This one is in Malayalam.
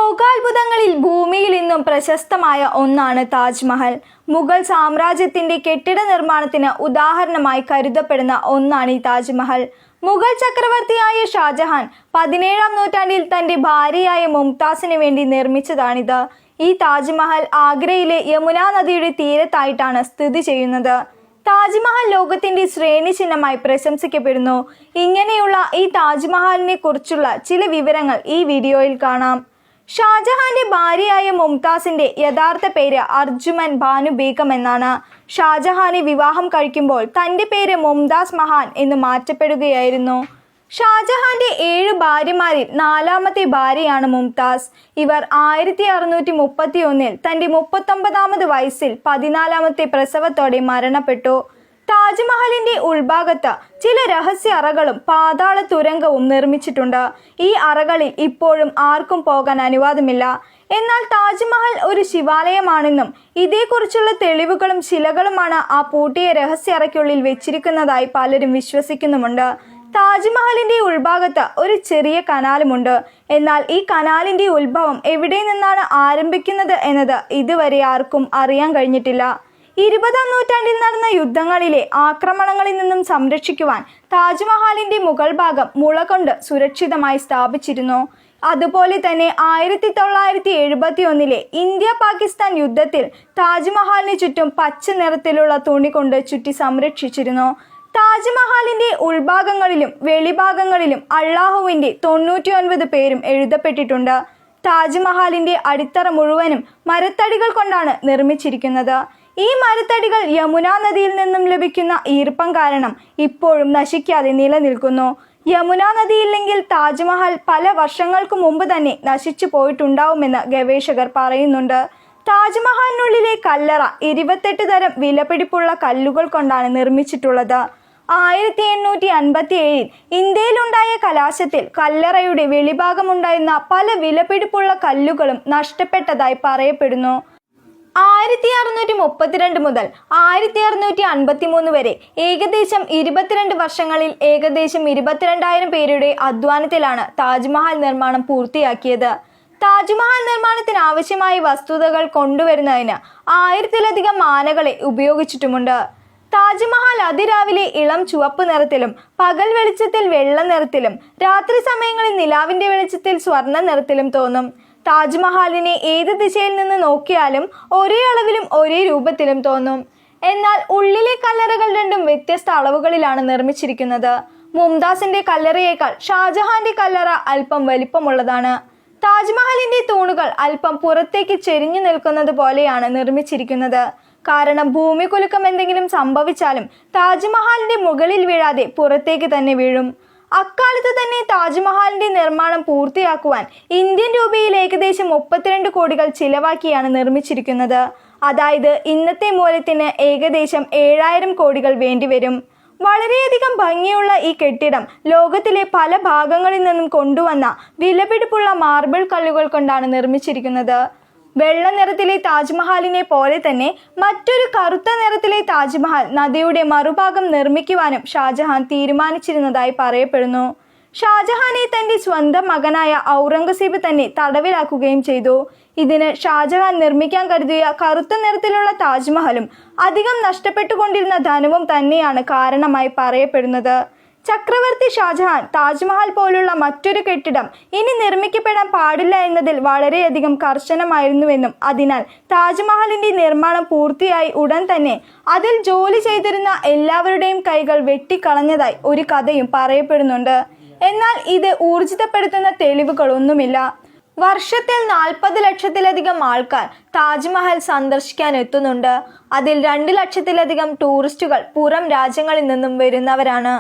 ലോകാത്ഭുതങ്ങളിൽ ഭൂമിയിൽ ഇന്നും പ്രശസ്തമായ ഒന്നാണ് താജ്മഹൽ. മുഗൾ സാമ്രാജ്യത്തിന്റെ കെട്ടിട നിർമ്മാണത്തിന് ഉദാഹരണമായി കരുതപ്പെടുന്ന ഒന്നാണ് ഈ താജ്മഹൽ. മുഗൾ ചക്രവർത്തിയായ ഷാജഹാൻ 17-ാം നൂറ്റാണ്ടിൽ തന്റെ ഭാര്യയായ മുംതാസിന് വേണ്ടി നിർമ്മിച്ചതാണിത്. ഈ താജ്മഹൽ ആഗ്രയിലെ യമുന നദിയുടെ തീരത്തായിട്ടാണ് സ്ഥിതി ചെയ്യുന്നത്. താജ്മഹൽ ലോകത്തിന്റെ ശ്രേണി ചിഹ്നമായി പ്രശംസിക്കപ്പെടുന്നു. ഇങ്ങനെയുള്ള ഈ താജ്മഹലിനെ കുറിച്ചുള്ള ചില വിവരങ്ങൾ ഈ വീഡിയോയിൽ കാണാം. ഷാജഹാന്റെ ഭാര്യയായ മുംതാസിന്റെ യഥാർത്ഥ പേര് അർജുമൻ ബാനു ബീഗം എന്നാണ്. ഷാജഹാനെ വിവാഹം കഴിക്കുമ്പോൾ തന്റെ പേര് മുംതാസ് മഹാൻ എന്ന് മാറ്റപ്പെടുകയായിരുന്നു. ഷാജഹാന്റെ 7 ഭാര്യമാരിൽ 4ാമത്തെ ഭാര്യയാണ് മുംതാസ്. ഇവർ 1631 തന്റെ 39ാമത് വയസ്സിൽ 14ാമത്തെ പ്രസവത്തോടെ മരണപ്പെട്ടു. താജ്മഹലിന്റെ ഉൾഭാഗത്ത് ചില രഹസ്യ അറകളും പാതാള തുരങ്കവും നിർമ്മിച്ചിട്ടുണ്ട്. ഈ അറകളിൽ ഇപ്പോഴും ആർക്കും പോകാൻ അനുവാദമില്ല. എന്നാൽ താജ്മഹൽ ഒരു ശിവാലയമാണെന്നും ഇതേക്കുറിച്ചുള്ള തെളിവുകളും ശിലകളുമാണ് ആ പൂട്ടിയ രഹസ്യ അറയ്ക്കുള്ളിൽ വെച്ചിരിക്കുന്നതായി പലരും വിശ്വസിക്കുന്നുമുണ്ട്. താജ്മഹലിന്റെ ഉൾഭാഗത്ത് ഒരു ചെറിയ കനാലുമുണ്ട്. എന്നാൽ ഈ കനാലിന്റെ ഉത്ഭവം എവിടെ നിന്നാണ് ആരംഭിക്കുന്നത് എന്നത് ഇതുവരെ ആർക്കും അറിയാൻ കഴിഞ്ഞിട്ടില്ല. 20ാം നൂറ്റാണ്ടിൽ നടന്ന യുദ്ധങ്ങളിലെ ആക്രമണങ്ങളിൽ നിന്നും സംരക്ഷിക്കുവാൻ താജ്മഹലിന്റെ മുകൾ ഭാഗം മുള കൊണ്ട് സുരക്ഷിതമായി സ്ഥാപിച്ചിരുന്നു. അതുപോലെ തന്നെ 1971 ഇന്ത്യ പാകിസ്ഥാൻ യുദ്ധത്തിൽ താജ്മഹലിന് ചുറ്റും പച്ച നിറത്തിലുള്ള തുണി കൊണ്ട് ചുറ്റി സംരക്ഷിച്ചിരുന്നു. താജ്മഹലിന്റെ ഉൾഭാഗങ്ങളിലും വെളിഭാഗങ്ങളിലും അള്ളാഹുവിന്റെ 99 പേരും എഴുതപ്പെട്ടിട്ടുണ്ട്. താജ്മഹലിന്റെ അടിത്തറ മുഴുവനും മരത്തടികൾ കൊണ്ടാണ് നിർമ്മിച്ചിരിക്കുന്നത്. ഈ മരത്തടികൾ യമുന നദിയിൽ നിന്നും ലഭിക്കുന്ന ഈർപ്പം കാരണം ഇപ്പോഴും നശിക്കാതെ നിലനിൽക്കുന്നു. യമുന നദിയില്ലെങ്കിൽ താജ്മഹൽ പല വർഷങ്ങൾക്ക് മുമ്പ് തന്നെ നശിച്ചു പോയിട്ടുണ്ടാവുമെന്ന് ഗവേഷകർ പറയുന്നുണ്ട്. താജ്മഹലിനുള്ളിലെ കല്ലറ 28 തരം വിലപിടിപ്പുള്ള കല്ലുകൾ കൊണ്ടാണ് നിർമ്മിച്ചിട്ടുള്ളത്. 1857 ഇന്ത്യയിലുണ്ടായ കലാശത്തിൽ കല്ലറയുടെ വെളിഭാഗമുണ്ടായിരുന്ന പല വിലപിടിപ്പുള്ള കല്ലുകളും നഷ്ടപ്പെട്ടതായി പറയപ്പെടുന്നു. 1632 മുതൽ 1653 വരെ ഏകദേശം 22 വർഷങ്ങളിൽ ഏകദേശം 22,000 പേരുടെ അധ്വാനത്തിലാണ് താജ്മഹൽ നിർമ്മാണം പൂർത്തിയാക്കിയത്. താജ്മഹൽ നിർമ്മാണത്തിന് ആവശ്യമായ വസ്തുതകൾ കൊണ്ടുവരുന്നതിന് 1000-ലധികം ആനകളെ ഉപയോഗിച്ചിട്ടുമുണ്ട്. താജ്മഹൽ അതിരാവിലെ ഇളം ചുവപ്പ് നിറത്തിലും പകൽ വെളിച്ചത്തിൽ വെള്ള നിറത്തിലും രാത്രി സമയങ്ങളിൽ നിലാവിന്റെ വെളിച്ചത്തിൽ സ്വർണ്ണ നിറത്തിലും തോന്നും. താജ്മഹലിനെ ഏത് ദിശയിൽ നിന്ന് നോക്കിയാലും ഒരേ അളവിലും ഒരേ രൂപത്തിലും തോന്നും. എന്നാൽ ഉള്ളിലെ കല്ലറകൾ രണ്ടും വ്യത്യസ്ത അളവുകളിലാണ് നിർമ്മിച്ചിരിക്കുന്നത്. മുംതാസിന്റെ കല്ലറയേക്കാൾ ഷാജഹാന്റെ കല്ലറ അല്പം വലിപ്പമുള്ളതാണ്. താജ്മഹലിന്റെ തൂണുകൾ അല്പം പുറത്തേക്ക് ചെരിഞ്ഞു നിൽക്കുന്നത് പോലെയാണ് നിർമ്മിച്ചിരിക്കുന്നത്. കാരണം ഭൂമികുലുക്കം എന്തെങ്കിലും സംഭവിച്ചാലും താജ്മഹലിന്റെ മുകളിൽ വീഴാതെ പുറത്തേക്ക് തന്നെ വീഴും. അക്കാലത്ത് തന്നെ താജ്മഹലിന്റെ നിർമ്മാണം പൂർത്തിയാക്കുവാൻ ഇന്ത്യൻ രൂപയിൽ ഏകദേശം 32 കോടികൾ ചിലവാക്കിയാണ് നിർമ്മിച്ചിരിക്കുന്നത്. അതായത് ഇന്നത്തെ മൂല്യത്തിന് ഏകദേശം 7000 കോടികൾ വേണ്ടിവരും. വളരെയധികം ഭംഗിയുള്ള ഈ കെട്ടിടം ലോകത്തിലെ പല ഭാഗങ്ങളിൽ നിന്നും കൊണ്ടുവന്ന വിലപിടിപ്പുള്ള മാർബിൾ കല്ലുകൾ കൊണ്ടാണ് നിർമ്മിച്ചിരിക്കുന്നത്. വെള്ള നിറത്തിലെ താജ്മഹലിനെ പോലെ തന്നെ മറ്റൊരു കറുത്ത നിറത്തിലെ താജ്മഹൽ നദിയുടെ മറുഭാഗം നിർമ്മിക്കുവാനും ഷാജഹാൻ തീരുമാനിച്ചിരുന്നതായി പറയപ്പെടുന്നു. ഷാജഹാനെ തന്റെ സ്വന്തം മകനായ ഔറംഗസീബ് തന്നെ തടവിലാക്കുകയും ചെയ്തു. ഇതിന് ഷാജഹാൻ നിർമ്മിക്കാൻ കരുതിയ കറുത്ത നിറത്തിലുള്ള താജ്മഹലും അധികം നഷ്ടപ്പെട്ടുകൊണ്ടിരുന്ന ധനവും തന്നെയാണ് കാരണമായി പറയപ്പെടുന്നത്. ചക്രവർത്തി ഷാജഹാൻ താജ്മഹൽ പോലുള്ള മറ്റൊരു കെട്ടിടം ഇനി നിർമ്മിക്കപ്പെടാൻ പാടില്ല എന്നതിൽ വളരെയധികം കർശനമായിരുന്നുവെന്നും അതിനാൽ താജ്മഹലിന്റെ നിർമ്മാണം പൂർത്തിയായി ഉടൻ തന്നെ അതിൽ ജോലി ചെയ്തിരുന്ന എല്ലാവരുടെയും കൈകൾ വെട്ടിക്കളഞ്ഞതായി ഒരു കഥയും പറയപ്പെടുന്നുണ്ട്. എന്നാൽ ഇത് ഊർജിതപ്പെടുത്തുന്ന തെളിവുകളൊന്നുമില്ല. വർഷത്തിൽ 40 ലക്ഷത്തിലധികം ആൾക്കാർ താജ്മഹൽ സന്ദർശിക്കാൻ എത്തുന്നുണ്ട്. അതിൽ 2 ലക്ഷത്തിലധികം ടൂറിസ്റ്റുകൾ പുറം രാജ്യങ്ങളിൽ നിന്നും വരുന്നവരാണ്.